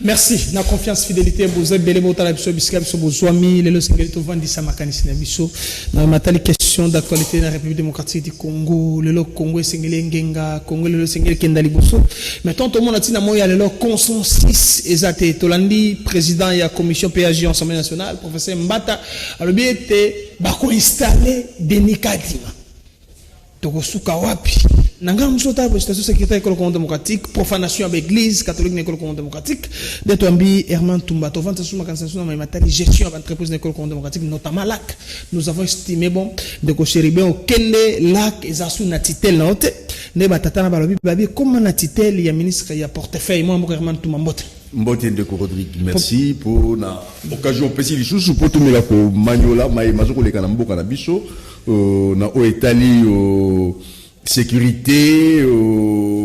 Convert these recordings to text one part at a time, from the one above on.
Merci. Na confiance, fidélité, vous êtes belle, vous avez besoin de les singles to vendre ça makanisme biso. Na matali question d'actualité dans la République démocratique du Congo, le Congo single ngenga, Congo le single kendali boso. Maintenant tout le monde a dit na moya le consensus exact. Tolandi président et la commission PAG Assemblée nationale, professeur Mbata, a le bien été bako installer Denis Kadima. Tokosuka wapi? Nanga msota pour station secrétaire école démocratique, profanation avec l'église catholique école démocratique, d'être ambi Herman Tumba, to vente sous ma cancellation mais matali gestion d'entreprise école démocratique notamment lac. Nous avons estimé bon de ko chéribé au kende lac ezasu na titel na hote. Ne batata na balobi babi comment na titel ya ministre ya portefeuille moi Herman Tumba mbote. Mbote Ndeko Rodrigue, merci pour na occasion précise sous pour tout me la ko maniola mai mazoko le kana mboka na biso na o etali sécurité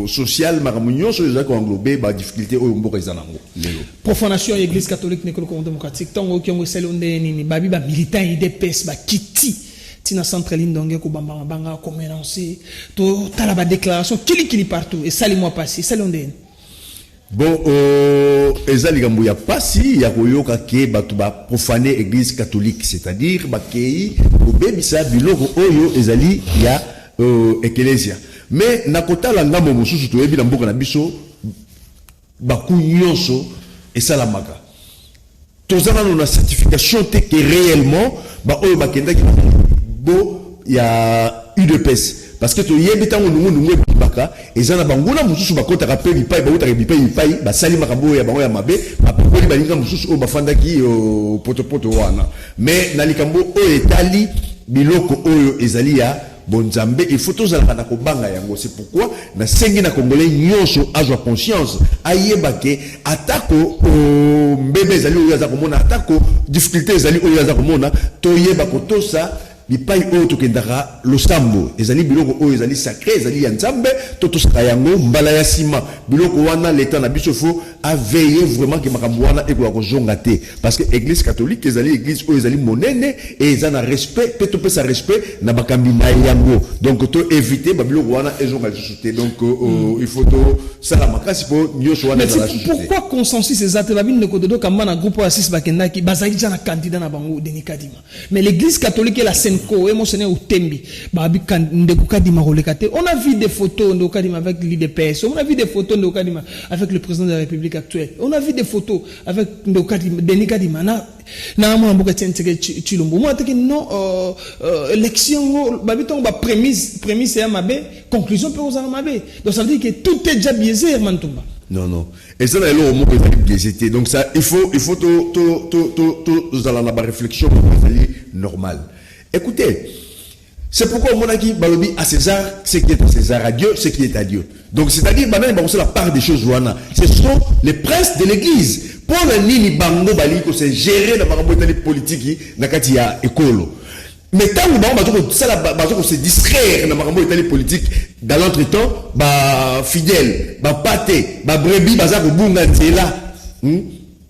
sociale maramunyo sur les accords englobés ba difficulté au mboka izanango lelo profanation à l'église catholique école démocratique tango ki ngo selonde nini babi ba militant IDPS ba kiti tina centre ligne ndonge ko bamba banga ko mélanger to tala ba déclaration kili partout et sali mois passé selonde. Bon, ezali gambo ya pasi ya koyoka ke batu ba profaner église catholique, c'est-à-dire ba kei obebisa biloko oyo ezali ya ecclesia. Mais nakota la ngambo mususu to yebi na mboka na biso ba kunyonso esalamaka. Tozana na certification te que réellement ba oyo ba kenda ki bo ya UDPS. Parce que tu y es bétant nous baka et ça n'a pas nguna mususu bakota rappel bipai ba utaka bipai ba sali makambo ya bango ya mabe ba pokoli ba linga mususu o bafanda ki poto wana mais na likambo o etali biloko oyo ezali ya bonzambe il faut tous na kobanga yango c'est pourquoi na sengi na congolais nyonso azwa conscience ayeba ke atako mbebe ezali oyo aza komona atako difficulté ezali oyo aza komona toyeba kotosa bipai oyo tokendaka losambo ezali biloko oyo ezali sacré ezali ya nzambe totosaka yango mbala ya sima biloko wana l'état na biso fo a veiller vraiment ke makambo wana ekola kozonga te parce que église catholique ezali église oyo ezali monene et eza na respect pe topesa respect na bakambi na yango donc to éviter ba biloko wana ezonga lisusu te donc il faut to sala makasi po nyonso wana ezala lisusu te. Pourquoi consensus ezate babine de kododo kamba na groupe ya 6 bakendaki bazali jana candidat na bango Denis Kadima mais l'église catholique est la émotionné au tembi babi ndeko Kadima rolekate on a vu des photos de Kadima avec l'IDPS on a vu des photos de Kadima avec le président de la République actuelle on a vu des photos avec ndeko Kadima Denis Kadima na mo mboka tenteke chilombo moi te non élection babi ton ba prémisse ya mabe conclusion peut aux mabe donc ça veut dire que tout est déjà biaisé Mantumba. Non. Et ça, là, au mot biaisé. Donc ça, il faut nous allons avoir réflexion normale. Écoutez, c'est pourquoi on a dit balobi à César, ce qui est à César, à Dieu, ce qui est à Dieu. Donc c'est-à-dire, maintenant, c'est la part des choses. Ce sont les princes de l'église. Pour le nini bango bali que c'est géré dans la politique, nakati ya écolo. Mais tant que se distraire dans la politique, dans l'entretemps, bah fidèle, bah pâté, bah brebis, bah ça bunga nzela.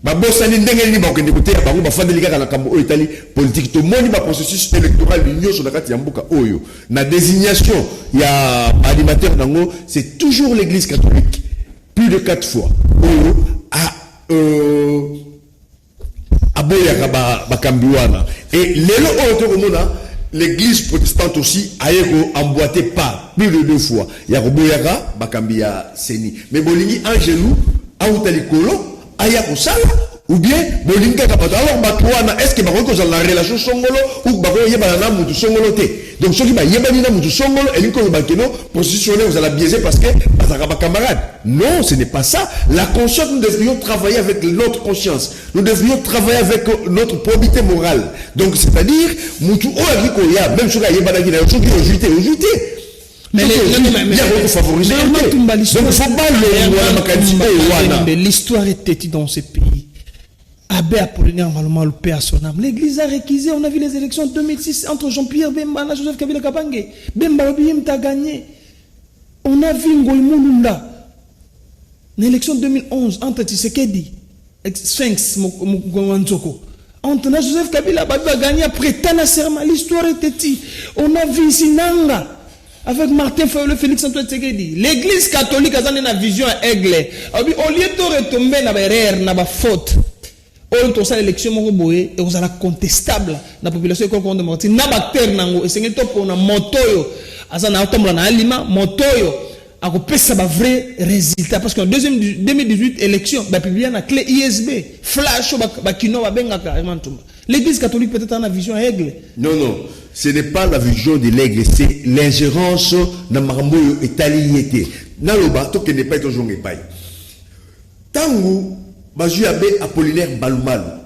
Ba bosani ndenge ni ba okende koteya bango ba fandeli kaka na kambo oyo etali politique to moni ba processus électoral nyonso na kati ya mboka oyo na désignation ya animateur nango c'est toujours l'église catholique plus de 4 fois oyo aboyaka ba kambiwana et lelo oyo to komona l'église protestante aussi a emboîté pas plus de 2 fois ya koboyaka ba kambia seni mais bolingi angelou autali kolo aya kosala ou bien bolinga kapato alors batwana est-ce que ba ko la relation songolo ou ba ko yeba na mutu songolo te donc ceux qui ba yeba na mutu songolo et linko ba keno positionner vous allez biaiser parce que bazaka ba camarade non ce n'est pas ça la conscience nous devrions travailler avec notre conscience nous devrions travailler avec notre probité morale donc c'est-à-dire mutu o akiko ya même ceux qui yeba na kina ceux qui ont juté mais l'histoire est têtue dans ce pays. Abbé Apollinaire Maloma le père son âme. L'église a réquisé. On a vu les élections de 2006 entre Jean-Pierre Bemba et Joseph Kabila Kabange. Bemba a gagné. On a vu Ngoï Mulunda. L'élection de 2011 entre Tshisekedi et Sphinx Mwanzoko. Entre Joseph Kabila a gagné après Tana Serma. L'histoire est têtue. On a vu ici Nanga. avec Martin Fayulu, Félix Antoine Tshisekedi. L'église catholique a une vision à aigle. Au lieu de retomber dans les erreurs, dans les fautes, on a l'élection et on a contestable la population qui est démocratique. Na bactère nango et c'est que pour na motoyo, azana automla na alima motoyo. A ça va vrai résultat parce qu'en 2018 élection bah publié na clé ISB flash ba kino ba benga carrément tout. L'église catholique peut-être en a vision aigle. Non, ce n'est pas la vision de l'aigle, c'est l'ingérence dans Marambo et Taliété. Dans le bateau qui n'est pas toujours pas. Tangu, Bajuabe Apollinaire Balumal,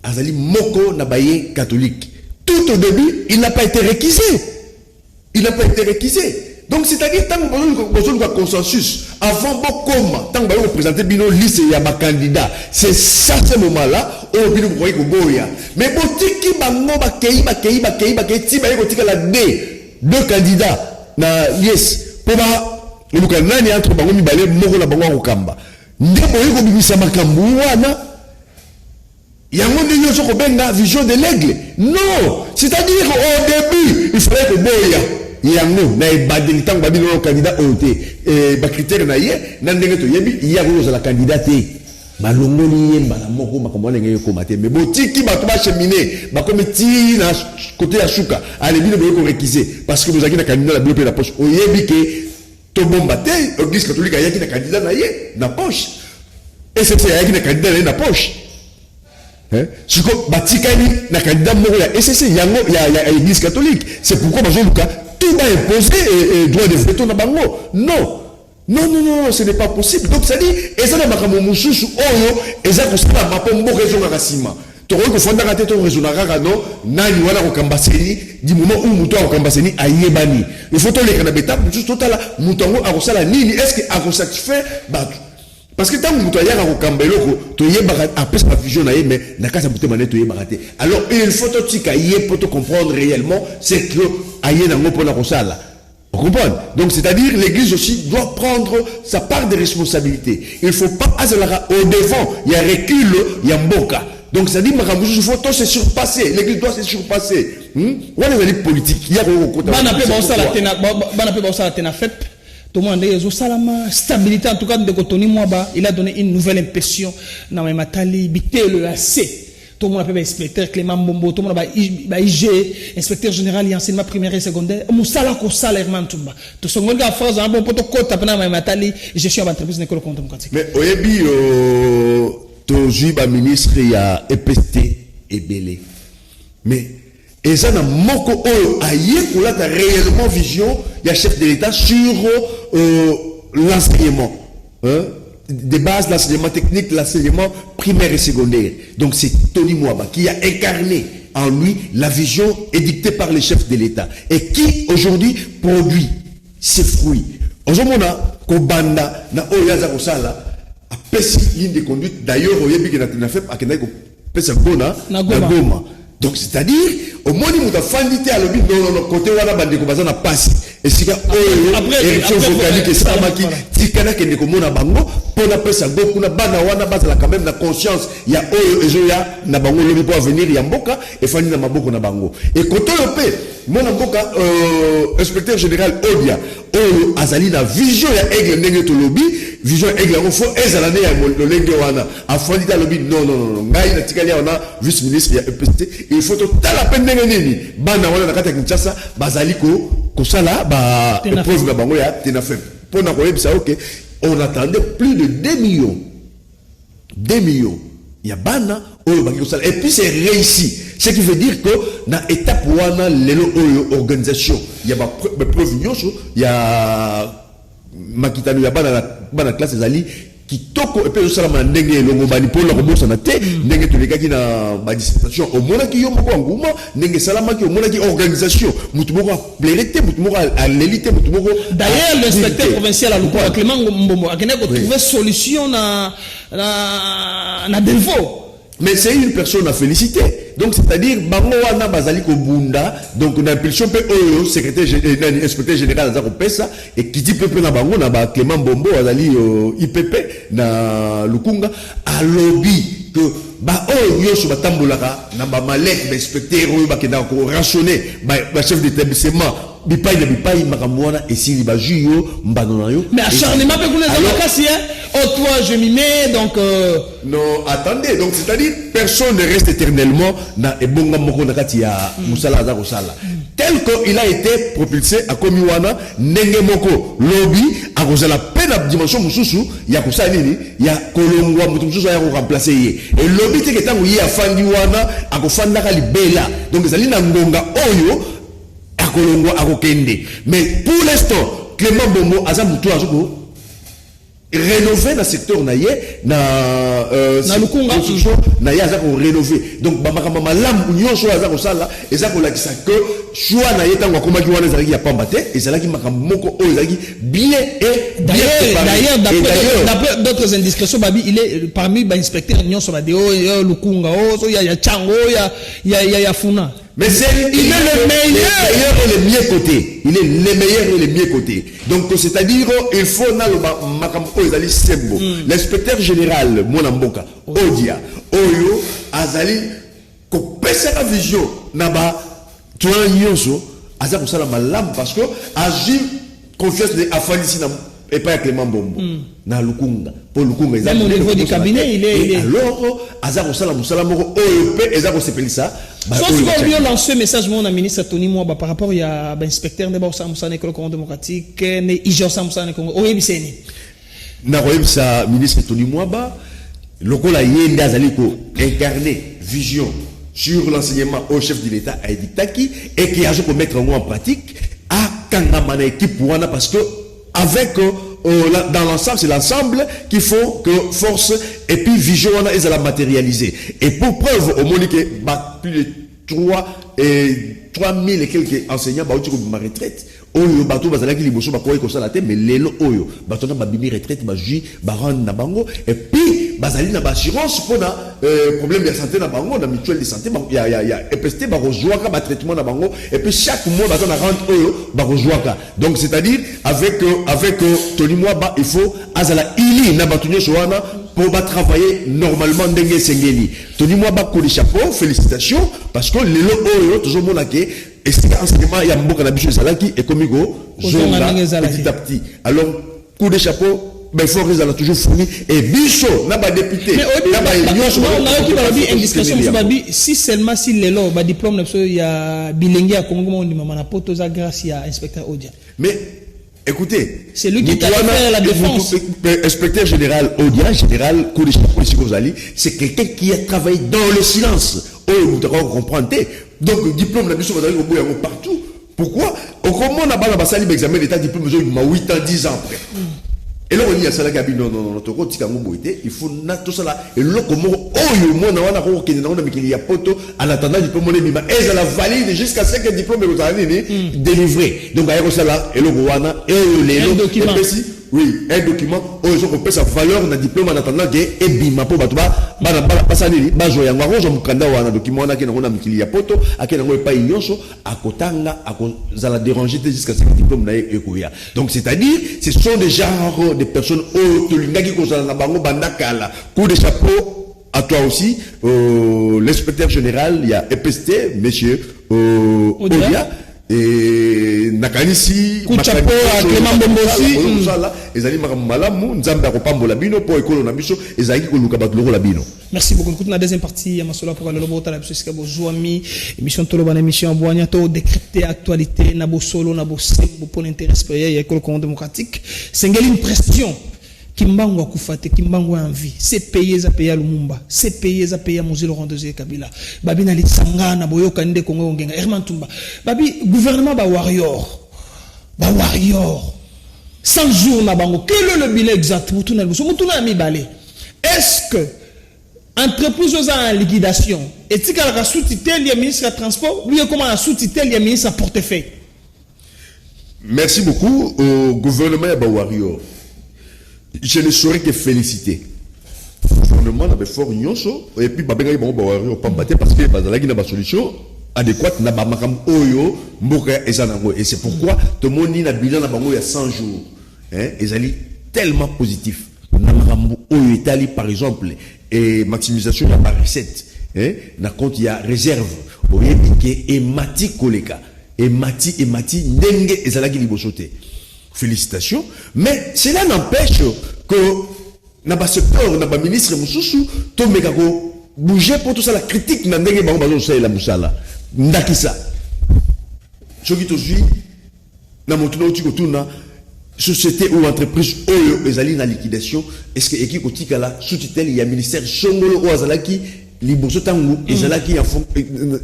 Azali Moko Nabaye catholique. Tout au début, il n'a pas été réquisé. Il n'a pas été réquisé. Donc, c'est-à-dire, tant que vous avez un consensus, avant Bokoma, tant que vous présentez bino liste et ma candidat, c'est ça ce moment-là, on peut vous voyez que Goya. Mais Botiki Bango, Bakei, Tiba, la deux candidats, na yes, pour le Canani entre Bango Mibale, Moko la Bango Okamba. Ndebo Yoko Bibisa Makambu, wana. Yango de Yoso Kobenga, vision de l'aigle. Non! C'est-à-dire, au début, il fallait que Boya. Yango na ebadeli tango babino candidat oté ba critère na ye na ndenge to yebi ya ko la candidat ba longoli ye bana moko makomona ngeye ko maté mais botiki ba to ba cheminer ba comité na côté ya shuka ale bino ko réquisé parce que vous avez na candidat la bloquer la poche o yebi ke to bomba té église catholique ya ki na candidat na ye na poche et c'est ya ki na candidat na poche hein siko batikani na candidat moko ya SCC yango ya église catholique c'est pourquoi bazo luka tout va imposer et droit de veto na bango. Non, ce n'est pas possible. Donc ça dit, et ça n'a pas comme moussous oyo, et ça constate ma pombo raison à Rassima. Tu vois que fondar à tête raison à Ragano, nani wala au Kambaseni, du moment où mouton au Kambaseni a yebani. Il faut les canabeta, juste total, mouton à Rossala nini, est-ce que à satisfait, parce que tant que tu as un Kambelo, tu y es après sa fusion, mais la case à bouter manette, tu y es baraté. Alors il faut pour te comprendre réellement, c'est que aïe n'a pas pour la Rossala. Vous comprenez? Donc c'est-à-dire l'église aussi doit prendre sa part de responsabilité. Il ne faut pas au devant, il y a recul, il y a mboka. Donc c'est-à-dire il faut se surpasser, l'église doit se surpasser. Voilà les politiques, il y a tout le monde est stabilité en tout cas de Kotoni Mwaba, il a donné une nouvelle impression dans les matali bité le AC. Tout le monde appelle inspecteur Clément Bombo, tout le monde a IG, inspecteur général et enseignement primaire et secondaire. Moussala ko salaire mantumba. Tout ce monde a force un bon poto côte après na matali gestion d'entreprise d'école démocratique. Mais oyebi to juba ministre ya EPST et belé. Mais et ça n'a moko aïe pour la réellement vision il y a chef de l'État sur l'enseignement des bases de l'enseignement technique, l'enseignement primaire et secondaire. Donc c'est Tony Mwaba qui a incarné en lui la vision édictée par les chefs de l'État et qui aujourd'hui produit ses fruits. Aujourd'hui on a Kobanda na Oyaza Kosala a pessi ligne de conduite d'ailleurs oyebi que na fait akenda ko pesa gona na Goma. Donc c'est-à-dire au moins il a fandité à l'objet non côté wana bande ko bazana passe et sika élection vocalique et ça maki tikana kende ko mona bango pona pesa go kuna bana wana bazala quand même na conscience il y a ezoya na bango lobi pour venir ya mboka et fandi na maboko na bango et côté lopé mona mboka inspecteur général Odia azali na vision ya aigle ndenge to lobi vision aigle on faut ezala ne ya lolenge wana afandi ta lobi non ngai na tikali wana vice ministre ya EPST il faut total la peine ndenge nini bana wana na kata ya Kinshasa bazali ko sala ba épreuve na bango ya tenafem pona ko yebisa OK on attendait plus de 2 millions ya bana oyo bangi ko sala et puis c'est réussi ce qui veut dire que na étape wana lelo oyo organisation ya ba preuve nyonso ya makitano ya bana classe ezali kitoko et puis ça la ndenge longo bani pour la bourse na te ndenge to lekaki na ba dissertation au mona ki yo moko nguma ndenge salama ki au mona ki organisation mutu moko plérité mutu moko à l'élite mutu moko d'ailleurs l'inspecteur provincial à Lukwala Clément Mbombo a gagné trouver solution na Delvaux. Mais c'est une personne à féliciter. Donc, c'est-à-dire, bango wana bazali ko bunda, donc on a impulsion pe oyo secrétaire général, inspecteur général za ko pesa et qui dit pepe na bango na ba Clément Bombo azali IPP na Lukunga a lobby que ba oyo yoso batambolaka na ba malek ba inspecteur oyo ba kenda ko rationner ba chef d'établissement bipai makamwana et si ba juyo mbano yo. Mais acharnement peut qu'on les makasi hein. Oh toi je m'y mets donc non, attendez, donc c'est-à-dire personne ne reste éternellement na ebonga moko na kati ya musala za kosala. Tel qu'il a été propulsé à Komiwana, Nenge Moko, lobby, à cause de la peine à dimension Moussou, il y a Kousa Nini, il y a Kolongwa, Moussou, il y a remplacé. Et lobby, c'est que tant qu'il y a Fandiwana, à Kofanda Bella. Donc, c'est l'île Ngonga Oyo, à Kolongwa, à Kokende. Mais pour l'instant, Clément Bombo, Azam Moutou, Azoko, rénover le secteur na Lukunga na ya zako rénover donc ba makama lam union so azako sala ezako la kisa que choix na yeta ngwa ki wana zaki ya pamba te ezalaki makama moko o ezaki bien et d'ailleurs d'après d'autres indiscrétions babi il est parmi ba inspecteur union so ba de Lukunga so ya chango ya funa. Mais il est le meilleur et le mieux côté. Il est le meilleur et le mieux côté. Donc, c'est-à-dire, il faut l'inspecteur général, Monamboka, Odia, Oyo, Azali, kopesa la vision, Naba, tu as un yoso, Azak Osala Malam, parce que, agir confiance de Afalisina, et pas Clément Bombo. Na Lukunga. Pour Lukunga, même au niveau du cabinet, il est. Alors, Azak Osala Mousalamoro, OEP, Ezak Osepelisa. Sauf qu'on vient lancer un message mon ministre Tony Mwaba par rapport à l'inspecteur de Barça Moussane Congo démocratique, né Ijosa Moussane Congo. Oui, Bisseni. Na sa ministre Tony Mwaba, lokola yende azaliko incarner vision sur l'enseignement au chef de l'État à Editaki et qui a pour mettre en pratique à Kangamana équipe Wana parce que avec dans l'ensemble, c'est l'ensemble qu'il faut que force et puis vision on a la matérialiser. Et pour preuve, au Monique, plus de 3000 et quelques enseignants, ma retraite. Oyo bato bazalaki liboso bakoyi kosala te mais lelo oyo bato na babimi retraite baji barande na bango et puis bazali na assurance pour na problème de santé na bango na mutuelle de santé ya EPST ba rejoindre ba traitement na bango et puis chaque mois bato na rente oyo ba rejoindre donc c'est-à-dire avec Tony Mwaba il faut azala ili na bato nyoso wana pour travailler normalement ndenge sengeli Tony Mwaba ko le chapeau félicitations parce que lelo oyo toujours monake et c'est enseignement il y a beaucoup d'habitude salaki et comme petit à petit alors coup de chapeau mais il faut qu'ils aient toujours fourni et bicho n'a pas député si seulement si les lois ba diplôme il y a bilingue à Congo on dit maman na poto za grâce à inspecteur Odia mais écoutez c'est lui qui t'a fait la défense inspecteur général Odia général coup de chapeau c'est quelqu'un qui a travaillé dans le silence vous devez comprendre donc diplôme la mission va partout pourquoi au comment on a pas la l'examen d'état diplôme 8 ans 10 ans après et là on dit à ça la gabi non il faut tout ça là et là comment oh moi na wana ko kende na mikili ya poto en attendant diplôme on est et la valide jusqu'à ce que diplôme est délivré donc ailleurs ça là et le wana et les documents oui un document ils ont payé sa valeur na diplôme en attendant que et bima po batuba bana pasani bazo ya ngaro zo mukanda wana document na kena na mikili ya poto akena ngo pa inyonso akotanga akozala déranger jusqu'à ce que diplôme na ekoya donc c'est-à-dire ce sont des genres de personnes tolingaki kozala na bango bandakala coup de chapeau à toi aussi l'inspecteur général il y a EPST monsieur Odia et nakanisi chapeau à Clément Bombo aussi ezali malamu nzambe akopambola bino po ekolo na biso ezali koluka bato loko la bino. Merci beaucoup. Écoute, la deuxième partie, ya masolo pour le lobo tala biso sika bozoami émission tolo bana émission boanya to décrypter actualité na bo solo na bo sembo pour l'intérêt supérieur ya Congo démocratique. Sengeli une pression Kimbangu akufate Kimbangu envie c'est payé za payer Lumumba c'est payé za payer Moïse Laurent Désiré Kabila babi na litsangana boyoka nde Congo ngenga Herman Tumba babi gouvernement ba warrior 100 jours na bango quel est le bilan exact mutuna mi balé est-ce que entreprise en liquidation est-ce qu'elle a sous-titel le ministre du transport ou comment a sous-titel le ministre portefeuille. Merci beaucoup au gouvernement ba warrior. Je ne saurais que féliciter. Le gouvernement a fait fort nyonso et puis babenga ba warrior pas battre parce que bazalaki na ba solution adéquate na ba makam oyo mboka ezanango et c'est pourquoi tout le monde na bilan na bango il y a 100 jours ezali tellement positif na makam oyo etali par exemple et maximisation de la recette na compte il y a réserve oyebi ke emati koleka et mati ndenge ezalaki liboso te. Félicitations, mais cela n'empêche que na ba secteur na ba ministre mususu to mekako bouger pour tout ça la critique na ndenge bango bazo sala musala ndakisa soki to suis na motuno otiko tuna société ou entreprise oyo ezali na liquidation est-ce que équipe otikala sous tutelle il y a ministère songolo o azalaki liboso tangu ezalaki ya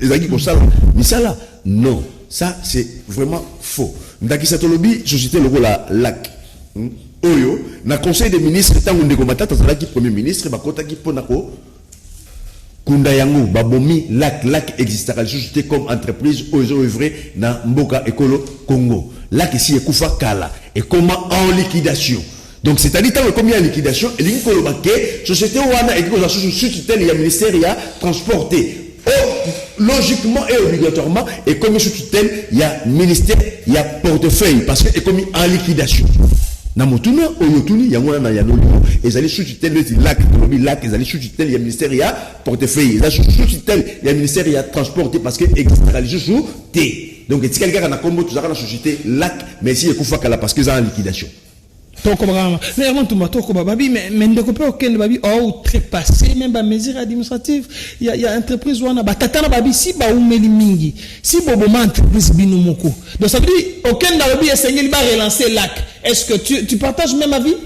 ezalaki ko sala misala non, ça c'est vraiment faux. Ndakisa tolobi société logo la lac oyo na conseil des ministres tangu ndeko matata azalaki premier ministre bakotaki pona ko kunda yango babomi lac existera société comme entreprise oyo œuvrer na mboka ekolo Congo. Lac ici ekufa kala et comment en liquidation. Donc c'est-à-dire tant comme il y a liquidation et l'inko baké société wana et que sous tutelle il y a ministère il y a transporté. Logiquement et obligatoirement et comme sous tutelle il y a ministère il y a portefeuille parce que est comme en liquidation. Na motuna oyotuni yango na yanolo ezali sous tutelle le lac ezali sous tutelle il y a ministère il y a portefeuille là sous tutelle il y a ministère il y a transporté parce que externalisé sous T. Donc si quelqu'un a combo tout ça dans la société lac mais si ekufa kala parce que ça en liquidation. Mais avant tout, mais ne couper aucun babi ou trépasser même pas mesures administratives. Il y a entreprise où on a batata babi si ba ou mingi si bobo entreprise binumoko. Donc ça veut dire aucun babi essayer de relancer lac. Est-ce que tu partages même avis?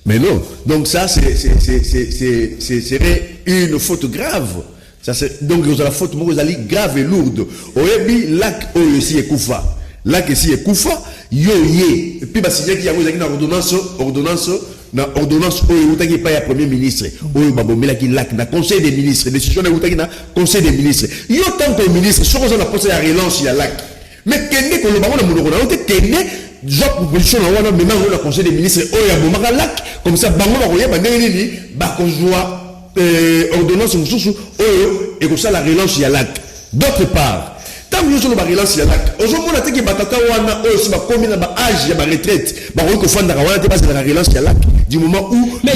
Mais non. Donc ça c'est serait une faute grave. Ça c'est donc vous avez la faute vous allez grave et lourde. Oyebi lac aussi ekufa. Lac ici ekufa yo ye et puis signé qu'il y a une ordonnance oyo utaki pa ya premier ministre oyo babomela ki lac na conseil des ministres décision na utaki na conseil des ministres yo tant que ministre soko za na poste ya relance ya lac mais kende ko lo bango na muloko na ote kende job proposition na wana maintenant na conseil des ministres oyo ya bomaka lac comme ça bango ba koyeba ndenge nini ba kozwa ordonnance mususu oyo et comme ça la relance ya lac. D'autre part tant que nous sommes en relance ya lac aujourd'hui on a dit batata wana oyo si ba komi na ba âge ya ba retraite ba ko fanda ka wana te base de la relance ya lac du moment où mais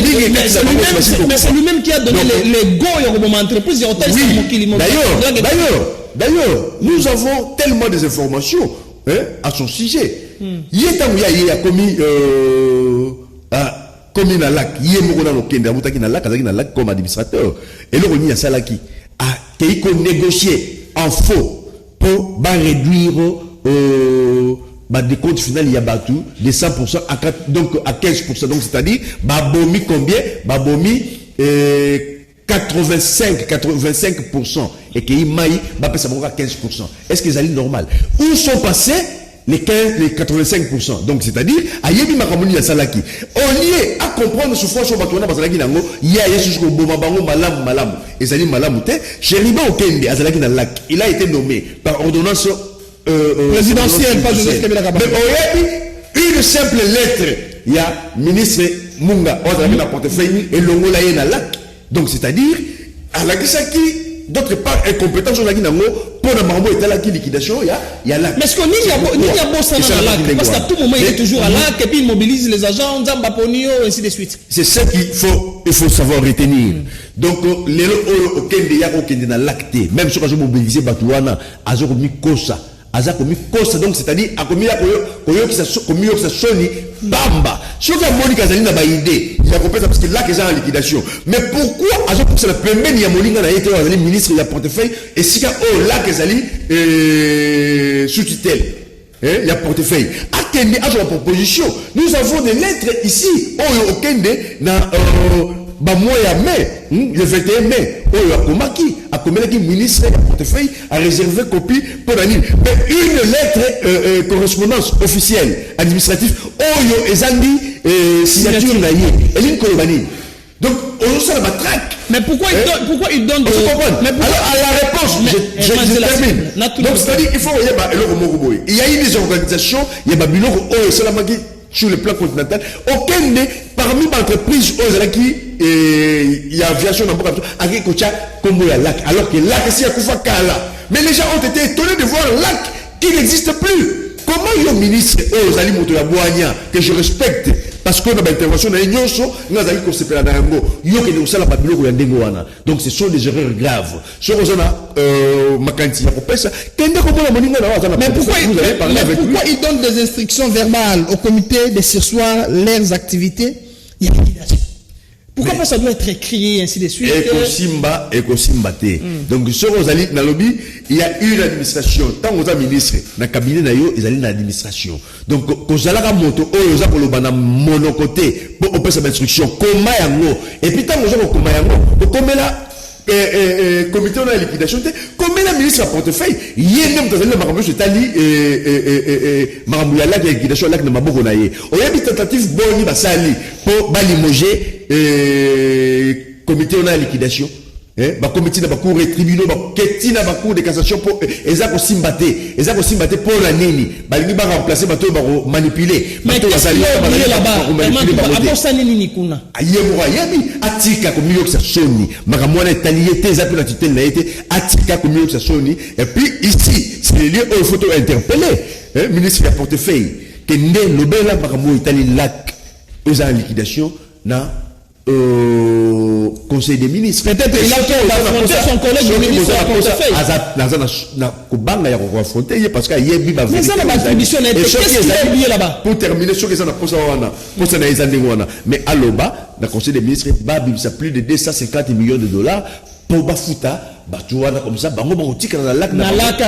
c'est lui-même qui a donné les go ya ko entreprise ya hôtel ça mokili mo. D'ailleurs nous avons tellement des informations à son sujet. Yeta mu ya komi comme na lac yé moko na lokende abutaki na lac azaki na lac comme administrateur et le roni ya salaki a keiko négocier en faux pour réduire des comptes finaux il y a battu de 100% à 4, donc à 15%. Donc c'est-à-dire babomi combien babomi 85% et qu'il maille bah ça à 15%. Est-ce que c'est normal? Où sont passés les 85%? Donc c'est-à-dire ayebi makamoni ya salaki on lié à comprendre souffrance au batona bazalaki nango ya yesu ko boma bango malamu ezali malamu te Cheriba Okende azalaki na lac il a été nommé par ordonnance présidentielle pas Joseph Kabila Kabila mais une simple lettre il y a ministre Munga azalaki na portefeuille et longola ye na lac. Donc c'est-à-dire alakisaki d'autre part incompétence on a dit nango pour la mambo et la liquidation il y a là mais ce qu'on dit il y a bon ça dans la parce qu'à tout moment il est toujours à là et puis il mobilise les agents on zamba ponio ainsi de suite. C'est ça qu'il faut savoir retenir. Donc les okende ya okende na lacté même si on mobiliser batuana azo komi kosa donc c'est-à-dire a commis la koyo qui ça commis ça soni bamba sauf que Monica Zalina ba idée il a compris ça parce que là que ça en liquidation mais pourquoi azo pour que la première ya Moninga na été le ministre de la portefeuille et si là que Zali sous tutelle il y a portefeuille attendez à la proposition nous avons des lettres ici au Kende na mois mai, le 21 mai, a commis ministre de portefeuille a réservé copie pour l'année. Mais une lettre correspondance officielle administrative, Oyo Ezandi signature naïe, Eline Kolobani. Donc, on se la matraque. Mais pourquoi il donne Alors, à la réponse, je termine. Donc, c'est-à-dire, il faut il y a eu des organisations, il y a Babylon, Oyo Salamagi, sur le plan continental, aucun des parmi les entreprises il y a aviation dans beaucoup comme il y a lac alors que lac ici à Koufa Kala mais les gens ont été étonnés de voir lac qui n'existe plus comment yo ministre aux ali moto ya boanya que je respecte parce que dans l'intervention na nyonso ngazali ko sepela na yango yo ke ne sala babiloko ya ndengo wana. Donc ce sont des erreurs graves. Ce qu'on a makanti ya kopesa kende ko bona moninga na wazana. Mais pourquoi il donne des instructions verbales au comité de sursoir leurs activités? Il y a liquidation. Pourquoi pas ça doit être écrit ainsi de suite? Ekosimba te. Donc sur Ozali na lobby, il y a une administration. Tant aux ministres, na cabinet na yo, ils allaient na administration. Donc kozala ka moto oyo za koloba na monocoté pour opérer cette instruction koma yango. Et puis tant aux koma yango, komela comité de liquidation, comme la ministre à portefeuille, hier même dans le Maramou, c'est Ali Maramou Yala qui a liquidation là que n'a pas beaucoup naïe. On a mis tentative boni basali pour balimoger comité de liquidation. Ba comité na ba cour tribunaux ba ketina ba cour de cassation pour ezako simbate pour la nini ba lingi ba remplacer ba to ba manipuler mais basali là-bas après ça nini kuna ayemura yebi atika ko miyo ça soni makamwana italiété za pe la tutelle na été atika ko miyo ça soni et puis ici c'est lié au photo interpellé ministre de portefeuille que ndé lobela makamwo itali lac aux en liquidation na conseil des ministres. Peut-être il a affronté son collègue ministre à portefeuille. Parce qu'il y a une mais ça n'a pas d'attribution. Qu'est-ce qu'il a oublié là-bas? Pour terminer, ce que ça n'a pas mais à l'OBA, le conseil des ministres, ça plus de 250 millions de dollars pour Bafuta. Batouana comme ça, bango bango tika na lac na lac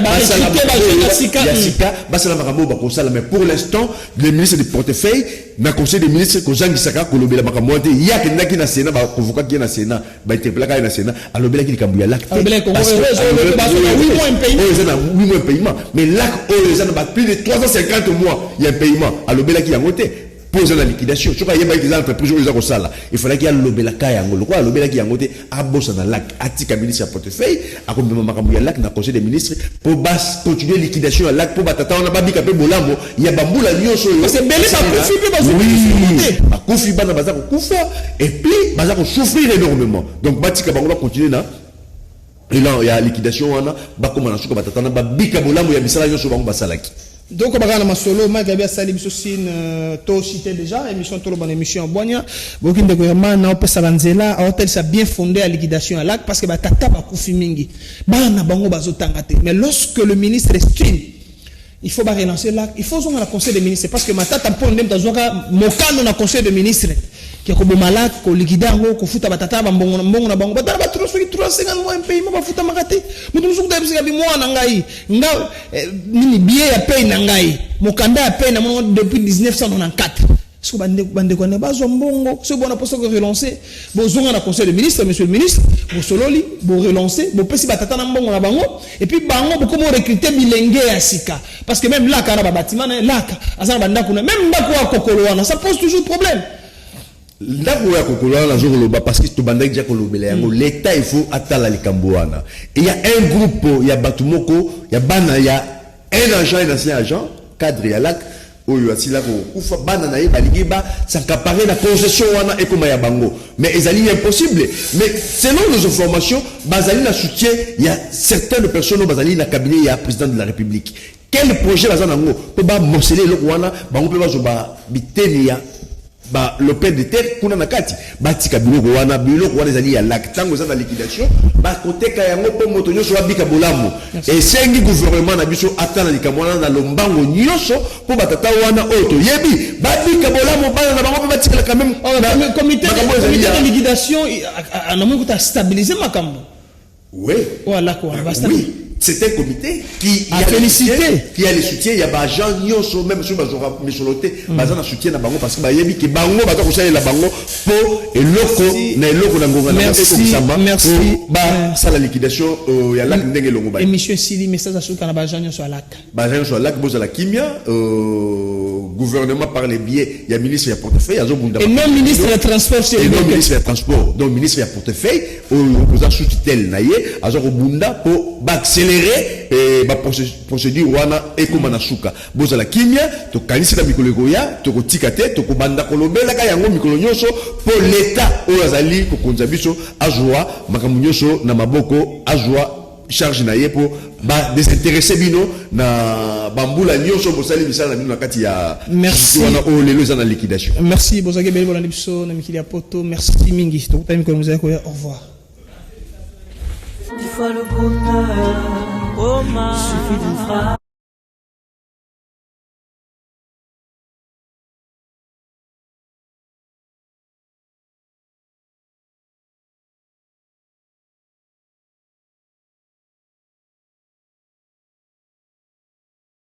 mais pour l'instant le ministre du portefeuille na conseil des ministres ko jangi saka ko lobela makamwante ya ke ndaki na sénat ba convoquer qui na sénat ba interpeller na sénat a lobela ki kambu ya lac oui mois paiement mais lac ils ont plus de 350 mois il y a un paiement a lobela ki yango te poser la liquidation. Je crois qu'il y a des entreprises qui ont ça. Il fallait qu'il y ait le cas yango. Le quoi le bela qui yango te a bossé dans lac atika ministre à portefeuille a comme makambu ya lac na conseil des ministres pour bas continuer liquidation à lac pour batata on a ba bika pe bolambo il y a bambula nyonso c'est belé ba kufi pe ba oui ba kufi bana baza ko kufa et puis baza ko souffrir énormément. Donc batika bango continuer na et là il y a liquidation on a ba comme na suka batata na ba bika bolambo ya bisala nyonso bango basalaki. Donc, on va solo, ma gabi asali bisosine to cité déjà émission to bonne émission en Boigna. Beaucoup de gouvernement na opesa banzela, hôtel ça bien fondé à liquidation à lac parce que ba tata ba kufi mingi. Ba na bango bazotanga te. Mais lorsque le ministre estime il faut relancer lac, il faut zonger la conseil des ministres parce que ma tata pour ndem tazoka mokano na conseil des ministres. Qui a comme malak, ko liquidango, ko futa batata bambongo na bango. Batata ba 350 mois un paiement ba futa makate. Mutu musu kuta bisika bi mois na ngai. Nga nini billet ya paye na ngai. Mokanda ya paye na mo depuis 1994. Est-ce que bande ko na bazo mbongo, ce bon aposto ko relancer. Bo zonga na conseil de ministre, monsieur le ministre, bo sololi, bo relancer, bo pesi batata na mbongo na bango et puis bango bo comment recruter bilenge ya sika parce que même là kana ba bâtiment là azana banda kuna même ndako wa kokolo wana ça pose toujours problème. Ndako ya kokolola na zokoloba parce que to bandaki dia kolobela yango l'état il faut atala likambo wana. Il y a un groupe ya batumoko ya bana ya un agent et un ancien agent cadre ya lac oyo asila ko kufa bana na ye balingi ba s'accaparer la concession wana ekoma ya bango mais ezali impossible mais selon nos informations bazali na soutien il y a certaines personnes bazali na cabinet ya président de la République quel projet bazana ngo to ba morceler le wana bango pe bazo ba biteni ya ba l'opère de terre kuna nakati batika biloko wana ezali ya lac tango za na liquidation ba koteka yango po moto nyonso babika bolambo et sengi gouvernement na biso atana likamwana na lombango nyonso po batata wana oto yebi babika bolambo bana na bango batika quand même comité de liquidation ana mo ko stabiliser makambo oui voilà quoi oui c'est un comité qui a le soutien il y a ba gens nyonso même sur bazora misoloté bazana soutien na bango parce que ba yebi ke bango baza ko salela bango po eloko na ngonga na merci ba ça la liquidation ya lac ndenge longo ba émission sili message asuka na ba gens nyonso à lac boza la kimia gouvernement par les biais il y a ministre ya portefeuille azo bunda et même ministre des transports c'est le ministre des transports donc ministre ya portefeuille boza sous tutelle na ye azo bunda po ba accélérer ba procédure wana ekoma na suka boza la kimia to kanisi na mikolo goya to kotika te to kobanda kolobela ka yango mikolo nyonso po l'état o azali ko konza biso azwa makambo nyonso na maboko azwa charge na ye pour ba désintéresser bino na bambula nyonso bosali misala na bino na kati ya merci wana o lelo za na liquidation. Merci bozake beli bolandi biso na mikili ya poto. Merci mingi to kutami ko muzaya ko ya au revoir. Il faut le bonheur, oh, suffit d'une phrase.